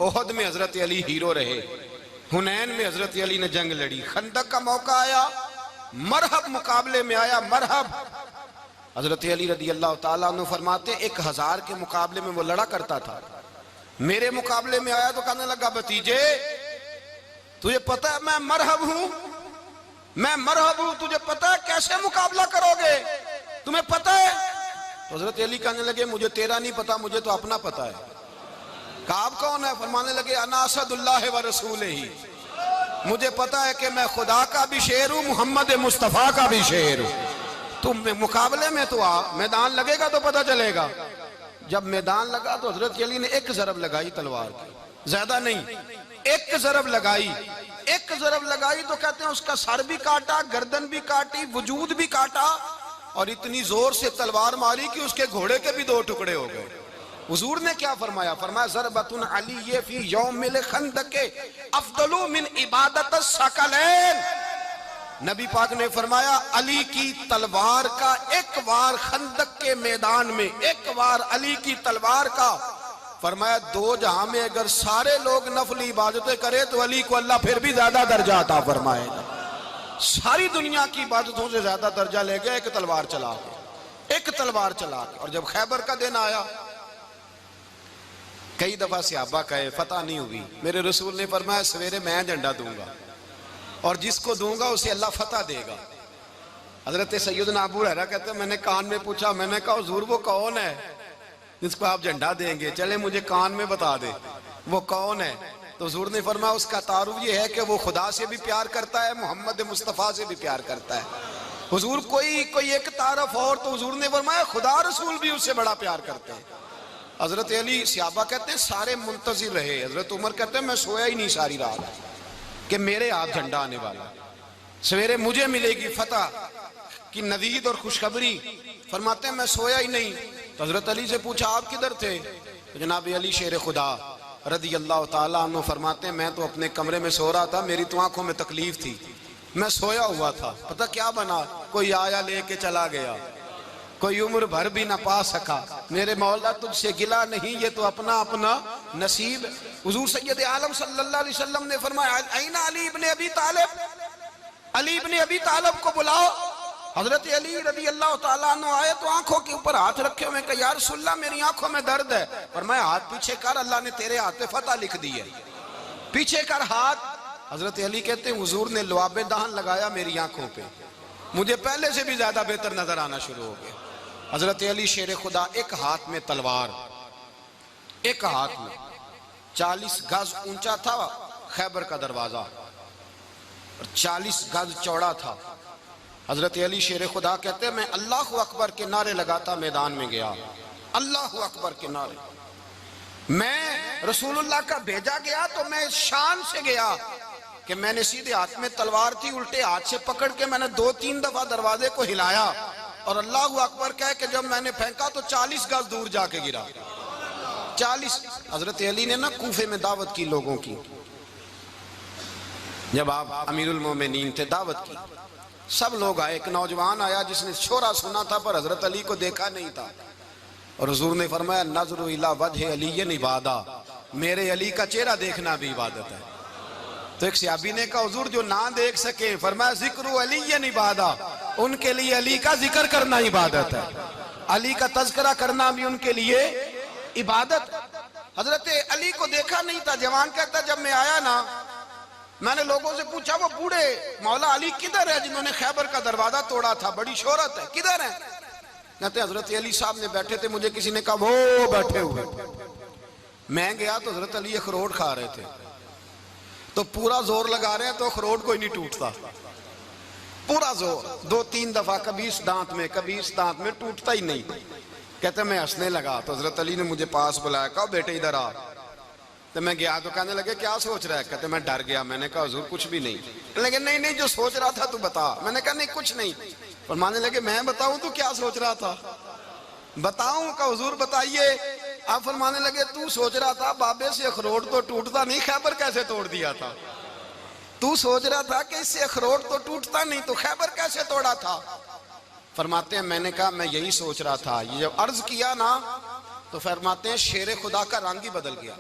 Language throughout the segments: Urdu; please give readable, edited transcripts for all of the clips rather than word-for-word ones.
احد میں حضرت علی ہیرو رہے، حنین میں حضرت علی نے جنگ لڑی، خندق کا موقع آیا، مرحب مقابلے میں آیا، مرحب۔ حضرت علی رضی اللہ تعالیٰ عنہ فرماتے 1000 کے مقابلے میں وہ لڑا کرتا تھا، میرے مقابلے میں آیا تو کہنے لگا بھتیجے تجھے پتہ ہے میں مرحب ہوں، میں مرحب ہوں، تجھے پتہ ہے کیسے مقابلہ کرو گے، تمہیں پتہ ہے؟ تو حضرت علی کہنے لگے مجھے تیرا نہیں پتہ، مجھے تو اپنا پتہ ہے۔ کعب کون ہے؟ فرمانے لگے انا اسد اللہ و رسولہ ہی، مجھے پتہ ہے کہ میں خدا کا بھی شیر ہوں، محمد مصطفیٰ کا بھی شیر ہوں۔ تم مقابلے میں تو آ، میدان لگے گا تو پتہ چلے گا۔ جب میدان لگا تو حضرت علی نے ایک ضرب لگائی تلوار کی، زیادہ نہیں، ایک ضرب لگائی، ایک ضرب لگائی تو کہتے ہیں اس کا سر بھی کاٹا، گردن بھی کاٹی، وجود بھی کاٹا، اور اتنی زور سے تلوار ماری کہ اس کے گھوڑے کے بھی 2 ٹکڑے ہو گئے۔ حضور نے کیا فرمایا؟ فرمایا ضربۃ علی فی یوم الخندق افضل من عبادت الثقلین۔ نبی پاک نے فرمایا علی کی تلوار کا ایک وار خندق کے میدان میں، ایک وار علی کی تلوار کا، فرمایا 2 جہاں میں اگر سارے لوگ نفلی عبادتیں کرے تو علی کو اللہ پھر بھی زیادہ درجہ عطا فرمائے گا۔ ساری دنیا کی عبادتوں سے زیادہ درجہ لے گئے ایک تلوار چلا کے، ایک تلوار چلا کے۔ اور جب خیبر کا دن آیا، کئی دفعہ صحابہ کہے فتح نہیں ہوئی، میرے رسول نے فرمایا سویرے میں جھنڈا دوں گا اور جس کو دوں گا اسے اللہ فتح دے گا۔ حضرت سیدنا ابو ہریرہ کہتے ہیں میں نے کان میں پوچھا، میں نے کہا حضور وہ کون ہے جس کو آپ جھنڈا دیں گے؟ چلے مجھے کان میں بتا دے وہ کون ہے۔ تو حضور نے فرمایا اس کا تعارف یہ ہے کہ وہ خدا سے بھی پیار کرتا ہے، محمد مصطفیٰ سے بھی پیار کرتا ہے۔ حضور کوئی ایک تعارف اور، تو حضور نے فرمایا خدا رسول بھی اس سے بڑا پیار کرتے ہیں۔ حضرت علی صحابہ کہتے ہیں سارے منتظر رہے، حضرت عمر کہتے ہیں میں سویا ہی نہیں ساری رات کہ میرے ہاتھ جھنڈا آنے والا، سویرے مجھے ملے گی فتح کی نوید اور خوشخبری۔ فرماتے ہیں میں سویا ہی نہیں۔ تو حضرت علی سے پوچھا آپ کدھر تھے؟ جناب علی شیر خدا رضی اللہ تعالیٰ عنہ فرماتے ہیں میں تو اپنے کمرے میں سو رہا تھا، میری تو آنکھوں میں تکلیف تھی، میں سویا ہوا تھا، پتہ کیا بنا، کوئی آیا لے کے چلا گیا، کوئی عمر بھر بھی نہ پا سکا، میرے مولا تجھ سے گلا نہیں، یہ تو اپنا اپنا نصیب۔ حضور سید عالم صلی اللہ علیہ وسلم نے فرمایا این علی ابن ابی طالب، علی ابن ابی طالب کو بلاؤ۔ حضرت علی رضی اللہ تعالیٰ عنہ آئے تو آنکھوں کے اوپر ہاتھ رکھے ہوئے کہ یا رسول اللہ میری آنکھوں میں درد ہے۔ فرمایا ہاتھ پیچھے کر، اللہ نے تیرے ہاتھ پہ فتح لکھ دی ہے، پیچھے کر ہاتھ۔ حضرت علی کہتے ہیں حضور نے لعاب دہن لگایا میری آنکھوں پہ، مجھے پہلے سے بھی زیادہ بہتر نظر آنا شروع ہو گیا۔ حضرت علی شیر خدا ایک ہاتھ میں تلوار، ایک ہاتھ میں 40 گز اونچا تھا خیبر کا دروازہ اور 40 گز چوڑا تھا۔ حضرت علی شیر خدا کہتے ہیں میں اللہ اکبر کے نعرے لگاتا میدان میں گیا، اللہ اکبر کے نعرے۔ میں رسول اللہ کا بھیجا گیا تو میں شان سے گیا کہ میں نے سیدھے ہاتھ میں تلوار تھی، الٹے ہاتھ سے پکڑ کے میں نے 2-3 دفعہ دروازے کو ہلایا اور اللہ اکبر کہہ کہ جب میں نے پھینکا تو 40 گز دور جا کے گرا۔ 40۔ حضرت علی نے نا کوفے میں دعوت کی لوگوں کی، جب آپ امیر المومنین تھے دعوت کی، سب لوگ آئے، ایک نوجوان آیا جس نے شورا سنا تھا پر حضرت علی کو دیکھا نہیں تھا، اور حضور نے فرمایا نظر الی وجہ علی عبادہ، میرے علی کا چہرہ دیکھنا بھی عبادت ہے۔ تو ایک صحابی نے کہا حضور جو نہ دیکھ سکے، فرمایا ذکر علی عبادہ، ان کے لیے علی کا ذکر کرنا عبادت ہے، علی کا تذکرہ کرنا بھی ان کے لیے عبادت۔ حضرت علی کو دیکھا نہیں تھا، جوان کہتا جب میں آیا نا میں نے لوگوں سے پوچھا وہ بوڑھے مولا علی کدھر ہے جنہوں نے خیبر کا دروازہ توڑا تھا، بڑی شہرت ہے، کدھر ہے؟ کہتے ہیں حضرت علی صاحب نے بیٹھے تھے، مجھے کسی نے کہا وہ بیٹھے ہوئے۔ میں گیا تو حضرت علی اخروٹ کھا رہے تھے، تو پورا زور لگا رہے ہیں تو اخروٹ کوئی نہیں ٹوٹتا، پورا زور 2-3 دفعہ، کبھی اس دانت میں کبھی اس دانت میں، ٹوٹتا ہی نہیں۔ کہتے ہیں میں ہنسنے لگا تو حضرت علی نے مجھے پاس بلایا، کہا بیٹے ادھر آ۔ تو میں گیا تو کہنے لگے کیا سوچ رہا ہے؟ کہتے میں ڈر گیا، میں نے کہا حضور کچھ بھی نہیں۔ لیکن نہیں جو سوچ رہا تھا تو بتا۔ میں نے کہا نہیں کچھ نہیں۔ فرمانے لگے میں بتاؤں تو کیا سوچ رہا تھا؟ بتاؤں؟ کہ حضور بتائیے۔ آپ فرمانے لگے تو سوچ رہا تھا بابے سے اخروٹ تو ٹوٹتا نہیں، خیبر کیسے توڑ دیا تھا؟ تو سوچ رہا تھا کہ اس سے اخروٹ تو ٹوٹتا نہیں تو خیبر کیسے توڑا تھا؟ فرماتے ہیں میں نے کہا میں یہی سوچ رہا تھا۔ یہ جب عرض کیا نا تو فرماتے ہیں شیر خدا کا رنگ ہی بدل گیا،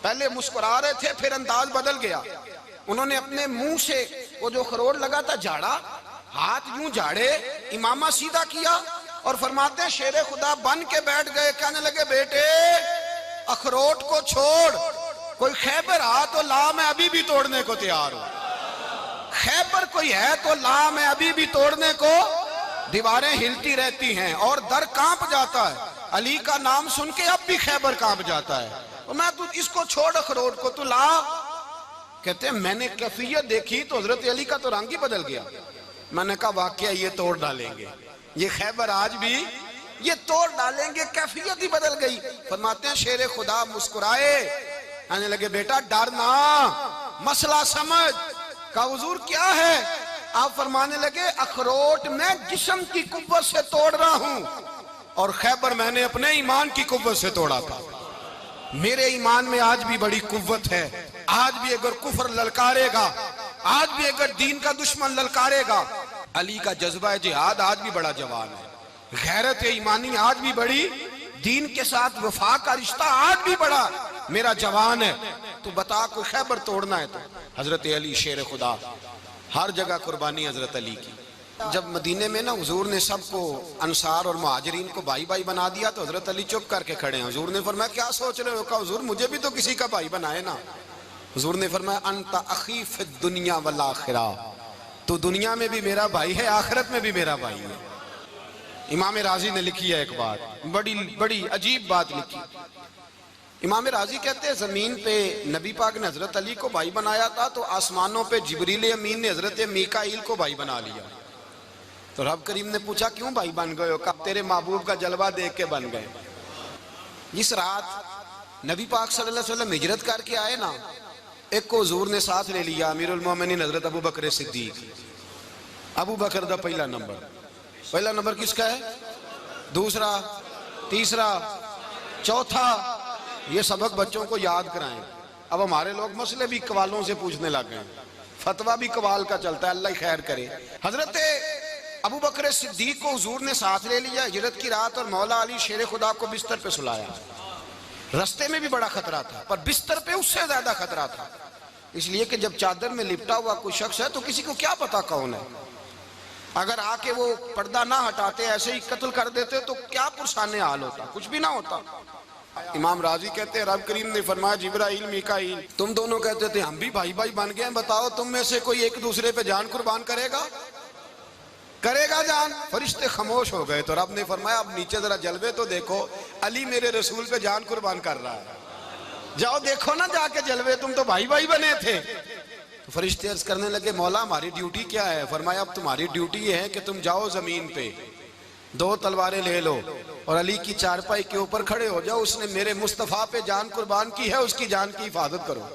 پہلے مسکرا رہے تھے، پھر انداز بدل گیا. انہوں نے اپنے منہ سے وہ جو خروٹ لگا تھا جھاڑا، ہاتھ یوں جھاڑے، امامہ سیدھا کیا اور فرماتے ہیں شیر خدا بن کے بیٹھ گئے. کہنے لگے بیٹے اخروٹ کو چھوڑ، کوئی خیبر آ تو لا، میں ابھی بھی توڑنے کو تیار ہوں. خیبر کوئی ہے تو لا، میں ابھی بھی توڑنے کو. دیواریں ہلتی رہتی ہیں اور در کانپ جاتا ہے. علی کا نام سن کے اب بھی خیبر کانپ جاتا ہے. میں تو اس کو چھوڑ اخروٹ کو تو لا. کہتے ہیں میں نے کیفیت دیکھی تو حضرت علی کا تو رنگ ہی بدل گیا. میں نے کہا واقعہ یہ توڑ ڈالیں گے، یہ خیبر آج بھی یہ توڑ ڈالیں گے. کیفیت ہی بدل گئی. فرماتے ہیں شیر خدا مسکرائے، کہنے لگے بیٹا ڈرنا، مسئلہ سمجھ. کہا حضور کیا ہے؟ آپ فرمانے لگے اخروٹ میں جسم کی قوت سے توڑ رہا ہوں اور خیبر میں نے اپنے ایمان کی قوت سے توڑا تھا. میرے ایمان میں آج بھی بڑی قوت ہے. آج بھی اگر کفر للکارے گا، آج بھی اگر دین کا دشمن للکارے گا، علی کا جذبہ جہاد آج بھی بڑا جوان ہے. غیرت ایمانی آج بھی بڑی، دین کے ساتھ وفا کا رشتہ آج بھی بڑا میرا جوان ہے. تو بتا کوئی خیبر توڑنا ہے تو حضرت علی شیر خدا، ہر جگہ قربانی حضرت علی کی. جب مدینے میں نا حضور نے سب کو انصار اور مہاجرین کو بھائی بھائی بنا دیا تو حضرت علی چپ کر کے کھڑے ہیں. حضور نے فرمایا کیا سوچ رہے ہو؟ کہا حضور مجھے بھی تو کسی کا بھائی بنائے نا. حضور نے فرمایا انت اخی فی الدنیا والآخرہ، تو دنیا میں بھی میرا بھائی ہے، آخرت میں بھی میرا بھائی ہے. امام راضی نے لکھی ہے ایک بات، بڑی عجیب بات لکھی. امام راضی کہتے ہیں زمین پہ نبی پاک نے حضرت علی کو بھائی بنایا تھا تو آسمانوں پہ جبریل امین نے حضرت میکائیل کو بھائی بنا لیا. تو رب کریم نے پوچھا کیوں بھائی بن گئے ہو؟ کہا تیرے محبوب کا جلوہ دیکھ کے بن گئے. جس رات نبی پاک صلی اللہ علیہ وسلم ہجرت کر کے آئے نا، ایک کو حضور نے ساتھ لے لیا، امیر المومنین حضرت ابو بکر صدیق. ابو بکر دا پہلا نمبر کس کا ہے؟ دوسرا، تیسرا، چوتھا. یہ سبق بچوں کو یاد کرائیں. اب ہمارے لوگ مسئلے بھی قوالوں سے پوچھنے لگ گئے، فتویٰ بھی قوال کا چلتا ہے، اللہ ہی خیر کرے. حضرت ابو بکر صدیق کو حضور نے ساتھ لے لیا ہجرت کی رات، اور مولا علی شیر خدا کو بستر پہ سلایا. رستے میں بھی بڑا خطرہ تھا پر بستر پہ اس سے زیادہ خطرہ تھا، اس لیے کہ جب چادر میں لپٹا ہوا کوئی شخص ہے تو کسی کو کیا پتا کون ہے. اگر آ کے وہ پردہ نہ ہٹاتے ایسے ہی قتل کر دیتے تو کیا پرسان حال ہوتا، کچھ بھی نہ ہوتا. امام راضی کہتے ہیں رب کریم نے فرمایا جبرائیل میکائیل تم دونوں کہتے تھے ہم بھی بھائی بھائی بن گئے ہیں، بتاؤ تم میں سے کوئی ایک دوسرے پہ جان قربان کرے گا جان؟ فرشتے خاموش ہو گئے. تو رب نے فرمایا اب نیچے ذرا جلوے تو دیکھو، علی میرے رسول پہ جان قربان کر رہا ہے، جاؤ دیکھو نا جا کے جلوے، تم تو بھائی بھائی بنے تھے. تو فرشتے عرض کرنے لگے مولا ہماری ڈیوٹی کیا ہے؟ فرمایا اب تمہاری ڈیوٹی یہ ہے کہ تم جاؤ زمین پہ، 2 تلواریں لے لو اور علی کی چارپائی کے اوپر کھڑے ہو جاؤ. اس نے میرے مصطفیٰ پہ جان قربان کی ہے، اس کی جان کی حفاظت کرو.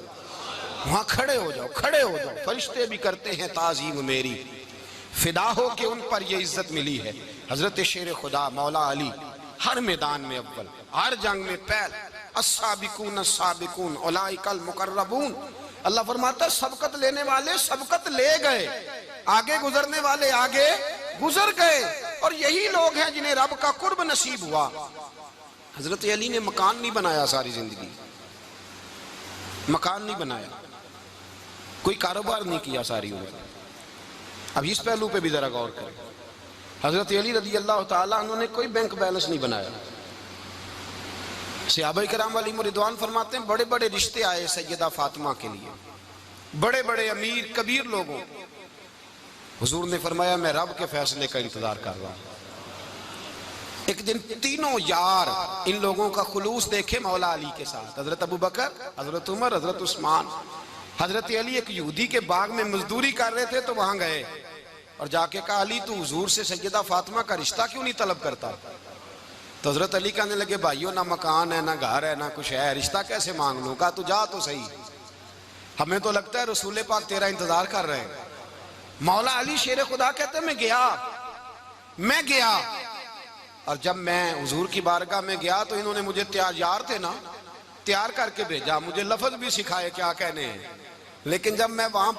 وہاں کھڑے ہو جاؤ. فرشتے بھی کرتے ہیں تعظیم میری، فدا ہو کہ ان پر یہ عزت ملی ہے. حضرت شیر خدا مولا علی ہر میدان میں اول، ہر جنگ میں پہل. السابقون السابقون اولئک المقربون. اللہ فرماتا ہے سبقت لینے والے سبقت لے گئے، آگے گزرنے والے آگے گزر گئے، اور یہی لوگ ہیں جنہیں رب کا قرب نصیب ہوا. حضرت علی نے مکان نہیں بنایا، ساری زندگی مکان نہیں بنایا، کوئی کاروبار نہیں کیا ساری عمر. اب اس پہلو پہ بھی ذرا غور کریں. حضرت علی رضی اللہ تعالیٰ انہوں نے کوئی بینک بیلنس نہیں بنایا. صحابہ کرام علیہم رضوان فرماتے ہیں بڑے بڑے رشتے آئے سیدہ فاطمہ کے لیے، بڑے بڑے امیر کبیر لوگوں. حضور نے فرمایا میں رب کے فیصلے کا انتظار کر رہا ہوں. ایک دن تینوں یار ان لوگوں کا خلوص دیکھے مولا علی کے ساتھ، حضرت ابو بکر، حضرت عمر، حضرت عثمان. حضرت علی ایک یہودی کے باغ میں مزدوری کر رہے تھے تو وہاں گئے اور جا کے کہا علی تو حضور سے سیدہ فاطمہ کا رشتہ کیوں نہیں طلب کرتا؟ تو حضرت علی کہنے لگے بھائیو نہ مکان ہے، نہ گھر ہے، نہ کچھ ہے، رشتہ کیسے مانگ لوں؟ کہا تو جا تو صحیح، ہمیں تو لگتا ہے رسول پاک تیرا انتظار کر رہے ہیں. مولا علی شیر خدا کہتے ہیں میں گیا اور جب میں حضور کی بارگاہ میں گیا تو انہوں نے مجھے یار تھے نا، تیار کر کے بھیجا، مجھے لفظ بھی سکھائے کیا کہنے ہیں. لیکن جب میں وہاں